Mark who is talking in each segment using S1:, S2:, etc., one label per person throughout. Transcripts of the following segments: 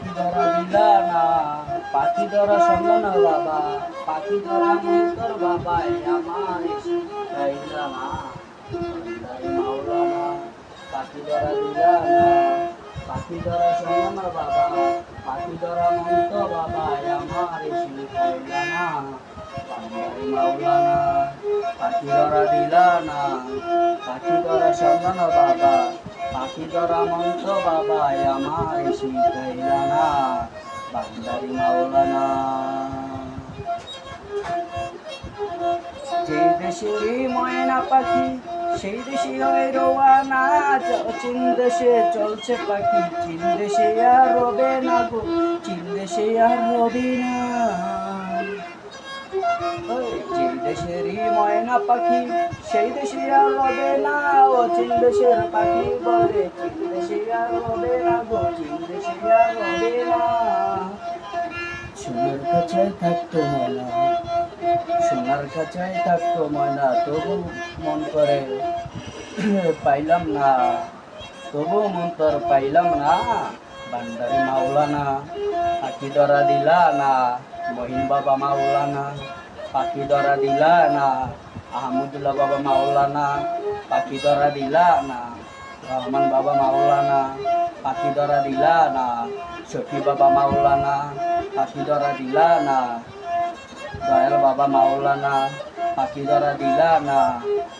S1: পাখি ধরা দিলা না, পাখি ধরা সন্ধান বাবা, পাখি ধরা মন্তর বাবাই আমার শিখাইলা না, বান্দারি মাওলানা। পাখি ধরা দিলা না, পাখি ধরা সন্ধান বাবা, পাখি ধরা মন্ত বাবাই আমার শিখাইলা না, বান্দারি মাওলানা। পাখি ধরা দিলা না, পাখি ধরা সন্ধান বাবা, পাখি ধরা মন্ত্র বাবাই আমার শিখাইলা না, বান্দারি মাওলানা। যে দেশেরই ময়না পাখি সেই দেশে হয় রোয়ানা, চীন দেশে চলছে পাখি, চীন দেশে আর রবে না গো, চীন দেশে আর রবি না। যে দেশেরই ময়না পাখি সেই দেশে আর রবে না, ও চীন দেশের পাখি বলে চীন দেশে আর রবে না গো, চীন দেশে আর রবে না। সোনার খাঁচায় থাকতো ময়না, সোনার খাঁচায় থাকতো ময়না, তবু মন করে পাইলাম না, তবু মন তোর পাইলাম না, বান্দারি মাওলানা। পাখি ধরা দিলা না, মহিন বাবা মাওলানা। পাখি ধরা দিলা না, আহমদুল্লাহ বাবা মাওলানা। পাখি ধরা দিলা না, রহমান বাবা মাওলানা। পাখি ধরা দিলা না, শফি বাবা মাওলানা। পাখি ধরা দিলা না, দয়াল বাবা মাওলানা। পাখি ধরা দিলা না,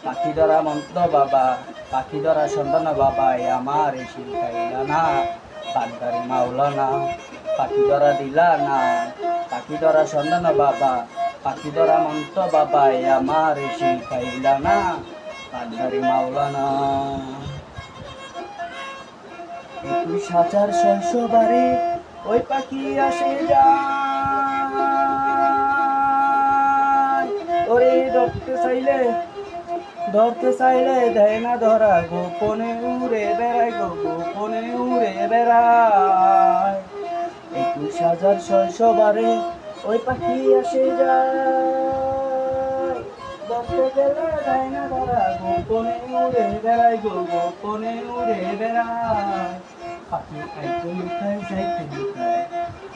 S1: পাখি ধরা মন্ত্র বাবা, পাখি ধরা সন্তান বাবাই আমার শিখাইলা না, বান্দারি মাওলানা। পাখি ধরা দিলা না, পাখি ধরা সন্তান বাবা, পাখি ধরা মন্ত্র বাবাই আমার শিখাইলা না, বান্দারি মাওলানা। 21,600 বারে ওই পাখি আসে যায়, ওরে ধরতে চাইলে দেয় না ধরা, গোপনে উড়ে বেড়ায় গো, গোপনে উড়ে বেড়ায়। 21,600 বারে ওই পাখি আসে যায়, ধরতে গেলে দেয় না ধরা, গোপনে উড়ে বেড়ায় গো, গোপনে উড়ে বেড়ায়। পাখি আইতে লুকায় যাইতে লুকায়,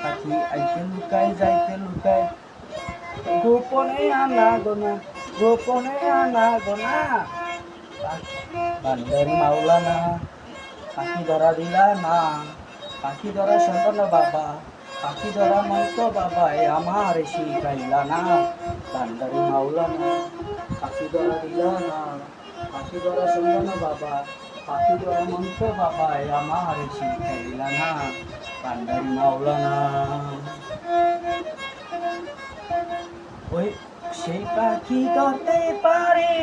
S1: পাখি আইতে লুকায় যাইতে লুকায়, গোপনে আনা গোনা, গোপনে আনা গোনা, বান্দারি মাওলানা। পাখি ধরা দিলা না, পাখি ধরা সন্তান বাবা, পাখি ধরা মন্ত্র বাবাই আমার শিখাইলা না, বান্দারি মাওলানা। পাখি ধরা দিলা না, পাখি ধরা সন্তান বাবা, পাখি ধরা মন্ত্র বাবাই আমার শিখাইলা না, বান্দারি মাওলানা। ওই সেই পাখি ধরতে পারে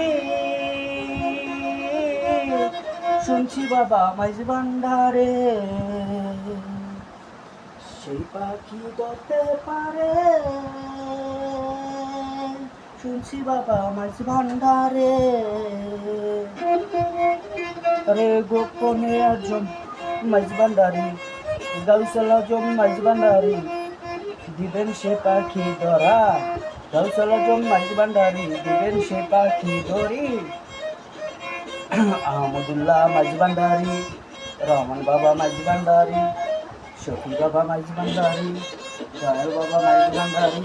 S1: শুনছি বাবা মাইজ ভান্ডারে, সেই পাখি ধরতে পারে শুনছি বাবা মাইজ ভান্ডারে। আরে গোপনে আজম মাইজ ভান্ডারি, গাউসাল আজম মাইজ ভান্ডারি, দিবেন সে পাখি ধরা, গাউসাল আজম মাইজ ভান্ডারি, দিবেন সে পাখি ধরি। আহমদুল্লাহ মাইজ ভান্ডারি, রহমান বাবা মাইজ ভান্ডারি, শফি বাবা মাইজ ভান্ডারি, দয়াল বাবা মাইজ ভান্ডারি,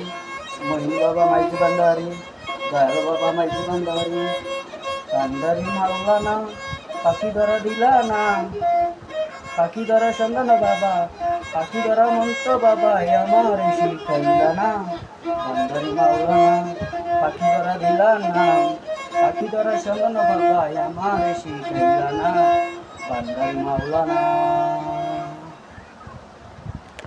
S1: মহিন বাবা মাইজ ভান্ডারি, দয়াল বাবা মাইজ ভান্ডারি, বান্দারি মাওলানা। পাখি ধরা দিলা না, পাখি ধরা সন্ধান বাবা, পাখি ধরা মন্ত্র বাবা আমার শিখাইলা না, বান্দারি মাওলানা। পাখি ধরা দিলা না, পাখি ধরা সন্ধান বাবা আমার শিখাইলা না, বান্দারি মাওলানা।